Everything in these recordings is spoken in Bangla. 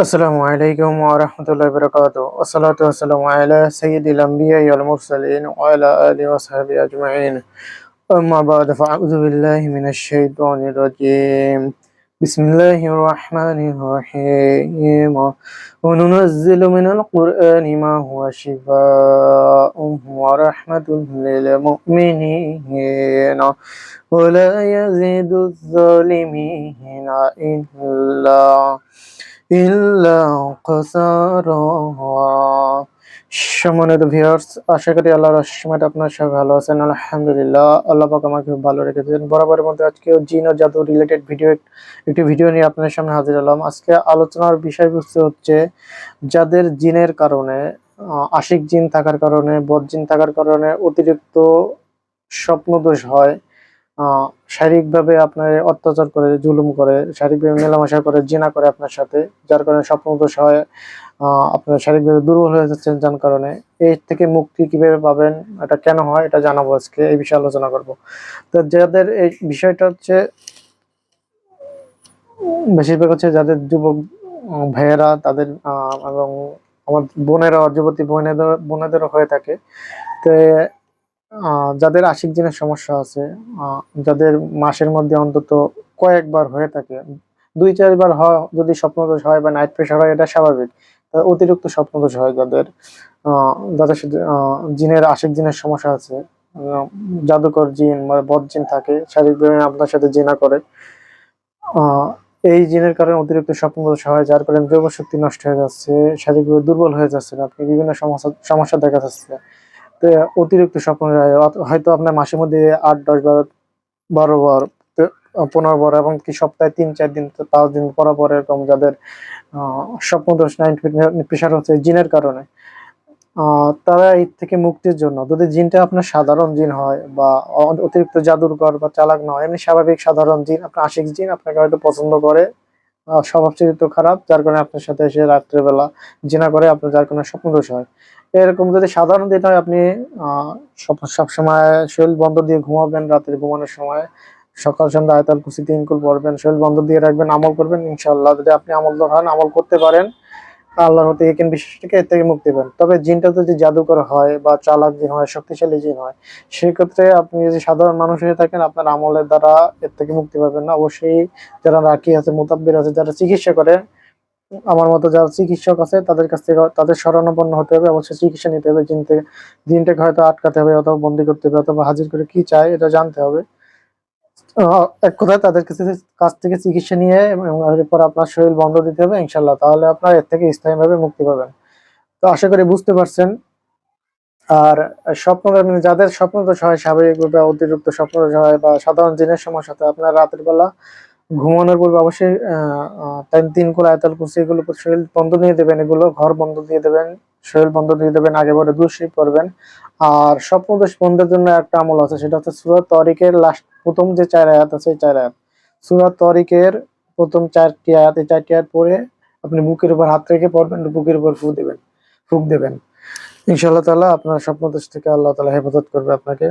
আসসালামু আলাইকুম ওয়া রাহমাতুল্লাহি ওয়া বারাকাতুহু। ওয়াসসালাতু ওয়াসসালামু আলা সাইয়্যিদিল আমবিয়াই ওয়াল মুরসালিন ওয়া আলা আলিহি ওয়া সাহবিহি আজমাইন। আম্মা বা'দ ফাআউযু বিল্লাহি মিনাশ শাইতানির রাজীম। বিসমিল্লাহির রাহমানির রাহিম। ওয়া নুনাজ্জিলু মিনাল কুরআনি মা হুয়া শিফাa'un ওয়া রাহমাতুল লিল মুমিনিন ওয়া লা ইয়াজিদুয যালিমিনা ইল্লা খাসারা। সম্মানিত ভিউয়ার্স, আশা করি আল্লাহর রহমতে আপনারা সবাই ভালো আছেন। আলহামদুলিল্লাহ, আল্লাহ পাক আমাকে ভালো রেখেছেন। বরাবরের মধ্যে আজকেও জিন ও জাদু রিলেটেড একটি ভিডিও নিয়ে আপনাদের সামনে হাজির হলাম। আজকে আলোচনার বিষয়বস্তু হচ্ছে যাদের জিনের কারণে, আশিক জিন থাকার কারণে, বদ জিন থাকার কারণে অতিরিক্ত স্বপ্নদোষ হয়, শারীরিকভাবে আপনার অত্যাচার করে, জুলুম করে, শারীরিকভাবে মেলামেশা করে, জিনা করে আপনার সাথে, যার কারণে স্বপ্নদোষ হয়। আপনার শারীরিকভাবে দুর্বল হয়ে যাচ্ছেন, যার কারণে এই থেকে মুক্তি কিভাবে পাবেন, এটা কেন হয়, এটা জানাবো আজকে, এই বিষয়ে আলোচনা করব। তো যাদের এই বিষয়টা হচ্ছে, বেশিরভাগ হচ্ছে যাদের যুবক ভাইয়েরা, তাদের এবং আমার বোনেরা, যুবতী বোনেদেরও হয়ে থাকে। তো যাদের আশিক জিনের সমস্যা আছে, যাদের মাসের মধ্যে অন্তত কয়েকবার হয়ে থাকে, 2-4 বার হয়, যদি স্বপ্নদোষ হয় বা নাইট প্রেশার হয়, এটা স্বাভাবিক। অতিরিক্ত স্বপ্নদোষ হয় যাদের, যাদের সাথে জিনের, আশিক জিনের সমস্যা আছে, জাদুকর জিন বা বদ জিন থাকে, শারীরিকভাবে আপনার সাথে জিনা করে, এই জিনের কারণে অতিরিক্ত স্বপ্নদোষ হয়, যার কারণে জৈব শক্তি নষ্ট হয়ে যাচ্ছে, শারীরিকভাবে দুর্বল হয়ে যাচ্ছেন, আপনি বিভিন্ন সমস্যা দেখা যাচ্ছে। তো অতিরিক্ত স্বপ্ন হয়তো আপনার মাসের মধ্যে 8-10 বার, 12 বার, 15 বার, এবং কি সপ্তাহে 3-4 দিন, 5 দিন পর এরকম যাদের স্বপ্নদোষ, নাইট প্রেশার হচ্ছে জিনের কারণে, তারা এই থেকে মুক্তির জন্য, যদি জিনটা আপনার সাধারণ জিন হয় বা অতিরিক্ত জাদুকর বা চালাক নয়, এমনি স্বাভাবিক সাধারণ জিন, আপনার আশিক জিন আপনাকে হয়তো পছন্দ করে, স্বভাব চরিত্র খারাপ, যার কারণে আপনার সাথে এসে রাত্রেবেলা জিনা করে, আপনার যার কারণে স্বপ্নদোষ হয়। এরকম যদি সাধারণ দিন হয়, আপনি সবসময় শরীর বন্ধ দিয়ে ঘুমাবেন, রাতের ঘুমানোর সময় সকাল সন্ধ্যা আয়াতুল কুরসি 3 কুল পড়বেন, শরীর বন্ধ দিয়ে রাখবেন, আমল করবেন, ইনশাআল্লাহ যদি আপনি আমলদার হন, আমল করতে পারেন, আল্লাহর হতে একিন বিশ্বাস থেকে এর থেকে মুক্তি পান। তবে জিনটা যদি জাদুকর হয় বা চালাক জিন হয়, শক্তিশালী জিন হয়, সেক্ষেত্রে আপনি যদি সাধারণ মানুষ হয়ে থাকেন, আপনার আমলের দ্বারা এর থেকে মুক্তি পাবেন না। অবশ্যই যারা রাকি আছে, মুতাব্বির আছে, যারা চিকিৎসা করে, আমার মতো যারা চিকিৎসক আছে, তাদের কাছ থেকে, তাদের শরণাপন্ন হতে হবে, অবশ্যই চিকিৎসা নিতে হবে। জিনটাকে হয়তো আটকাতে হবে, অথবা বন্দি করতে হবে, অথবা হাজির করে কি চায় এটা জানতে হবে। এক কথায় তাদের কাছ থেকে চিকিৎসা নিয়ে এবং এরপর আপনার শরীর বন্ধ দিতে হবে, ইনশাল্লাহ, তাহলে আপনার এর থেকে স্থায়ীভাবে মুক্তি পাবেন। তো আশা করি বুঝতে পারছেন। আর যাদের স্বপ্নদোষ হয়, স্বাভাবিকভাবে অতিরিক্ত স্বপ্নদোষ হয় বা সাধারণ জিনের সমস্যাতে, আপনার রাতের বেলা ঘুমানোর পূর্বে অবশ্যই 3 কুল আয়াতুল কুরসি, এগুলো শরীর বন্ধ দিয়ে দেবেন, এগুলো ঘর বন্ধ দিয়ে দেবেন, শরীর বন্ধ দিয়ে দেবেন, আগে পরে দুরূদ শরীফ পড়বেন। আর স্বপ্নদোষ বন্ধের জন্য একটা আমল আছে, সেটা হচ্ছে সূরা তরিকের প্রথম যে 4 আয়াত আছে, এই 4 আয়াত, সূরা তরিকের প্রথম 4টি আয়াত, এই 4টি আয়াত পড়ে আপনি বুকের উপর হাত রেখে পড়বেন, বুকের উপর ফুঁক দেবেন। ইনশাআল্লাহ তাআলা আপনার স্বপ্নদোষ থেকে আল্লাহ তাআলা হেফাজত করবে আপনাকে।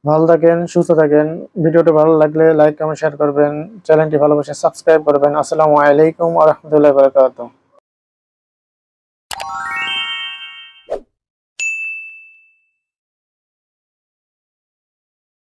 ভালো থাকেন, সুস্থ থাকেন। ভিডিওটি ভালো লাগলে লাইক, কমেন্ট, শেয়ার করবেন। চ্যানেলটি ভালোবাসে সাবস্ক্রাইব করবেন। আসসালামু আলাইকুম ওয়া রাহমাতুল্লাহি ওয়া বারাকাতুহু।